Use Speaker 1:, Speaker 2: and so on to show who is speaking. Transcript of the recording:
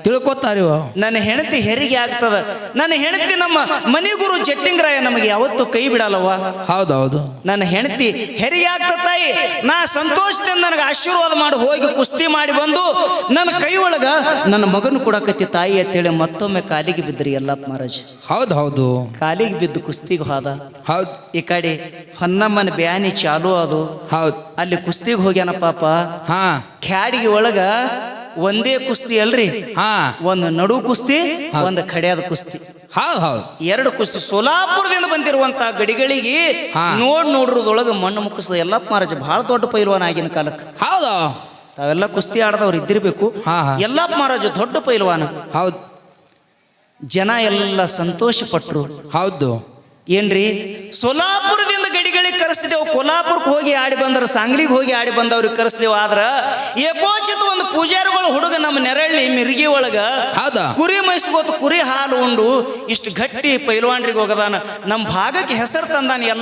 Speaker 1: ತಿಳ್ಕೊತಾರಿವ.
Speaker 2: ನನ್ನ ಹೆಂಡತಿ ಹೆರಿಗೆ ಆಗ್ತದ. ನನ್ನ ಹೆಂಡತಿ ನಮ್ಮ ಮನಿಗುರು ಜಟ್ಟಿಂಗರಾಯ ನಮಗೆ ಯಾವತ್ತೂ ಕೈ ಬಿಡಲ್ಲವ.
Speaker 1: ಹೌದೌದು.
Speaker 2: ನನ್ನ ಹೆಂಡತಿ ಹೆರಿಗೆ ಆಗ್ತದ ತಾಯಿ, ನಾ ಸಂತೋಷದಿಂದ ನನಗೆ ಆಶೀರ್ವಾದ ಮಾಡಿ ಹೋಗಿ ಕುಸ್ತಿ ಮಾಡಿ ಬಂದು ನನ್ನ ಕೈ ಒಳಗ ನನ್ನ ಮಗನು ಕೊಡಕತ್ತಿ ತಾಯಿ ಅಂತೇಳಿ ಮತ್ತೊಮ್ಮೆ ಕಾಲಿಗೆ ಬಿದ್ರಿ ಯಲ್ಲಪ್ಪ ಮಹಾರಾಜ್.
Speaker 1: ಹೌದು ಹೌದು.
Speaker 2: ಕಾಲಿಗೆ ಬಿದ್ದು ಕುಸ್ತಿಗೆ ಹೋದ.
Speaker 1: ಹೌದು.
Speaker 2: ಈ ಕಡೆ ಹೊನ್ನಮ್ಮನ ಬ್ಯಾನಿ ಚಾಲು ಅದು.
Speaker 1: ಹೌದು.
Speaker 2: ಅಲ್ಲಿ ಕುಸ್ತಿಗೆ ಹೋಗ್ಯಾನ ಪಾಪ.
Speaker 1: ಹಾ
Speaker 2: ಕ್ಯಾಡಿಗೆ ಒಳಗ ಒಂದೇ ಕುಸ್ತಿ ಅಲ್ರಿ,
Speaker 1: ಹಾ
Speaker 2: ಒಂದು ನಡು ಕುಸ್ತಿ, ಒಂದು ಕಡೆಯಾದ ಕುಸ್ತಿ.
Speaker 1: ಹೌದು ಹೌದು.
Speaker 2: ಎರಡು ಕುಸ್ತಿ. ಸೋಲಾಪುರದಿಂದ ಬಂದಿರುವಂತ ಗಡಿಗಳಿಗೆ ನೋಡ್ರದೊಳಗ ಮಣ್ಣು ಮುಕ್ಕಿಸದ ಯಲ್ಲಪ್ಪ ಮಹಾರಾಜ ಬಹಳ ದೊಡ್ಡ ಪೈಲ್ವಾನ ಆಗಿನ ಕಾಲಕ್ಕೆ.
Speaker 1: ಹೌದು.
Speaker 2: ತಾವೆಲ್ಲ ಕುಸ್ತಿ ಆಡದವ್ರು ಇದ್ದಿರ್ಬೇಕು. ಯಲ್ಲಪ್ಪ ಮಹಾರಾಜ ದೊಡ್ಡ ಪೈಲ್ವಾನ.
Speaker 1: ಹೌದು.
Speaker 2: ಜನ ಎಲ್ಲ ಸಂತೋಷ ಪಟ್ರು.
Speaker 1: ಹೌದು.
Speaker 2: ಏನ್ರಿ, ಸೋಲಾಪುರದಿಂದ ಗಡಿಗಳಿಗೆ ಕರೆಸಿದೆವು, ಕೊಲ್ಲಾಪುರಕ್ಕೆ ಹೋಗಿ ಆಡಿ ಬಂದ್ರ, ಸಾಂಗ್ಲಿಗೆ ಹೋಗಿ ಆಡಿ ಬಂದವ್ರಿಗೆ ಕರೆಸಿದೆವು. ಆದ್ರ ಏಕೋಚಿತ ಒಂದು ಪೂಜಾರಿಗಳು ಹುಡುಗ ನಮ್ಮ ನೆರಳಿ ಮಿರ್ಗಿ ಒಳಗ ಕುರಿ ಮೈಸ್ಕೋತ ಕುರಿ ಹಾಲು ಉಂಡು ಇಷ್ಟು ಗಟ್ಟಿ ಪೈಲ್ವಾನ್ರಿಗೆ ಹೋಗದಾನ. ನಮ್ಮ ಭಾಗಕ್ಕೆ ಹೆಸರು ತಂದಾನ. ಎಲ್ಲ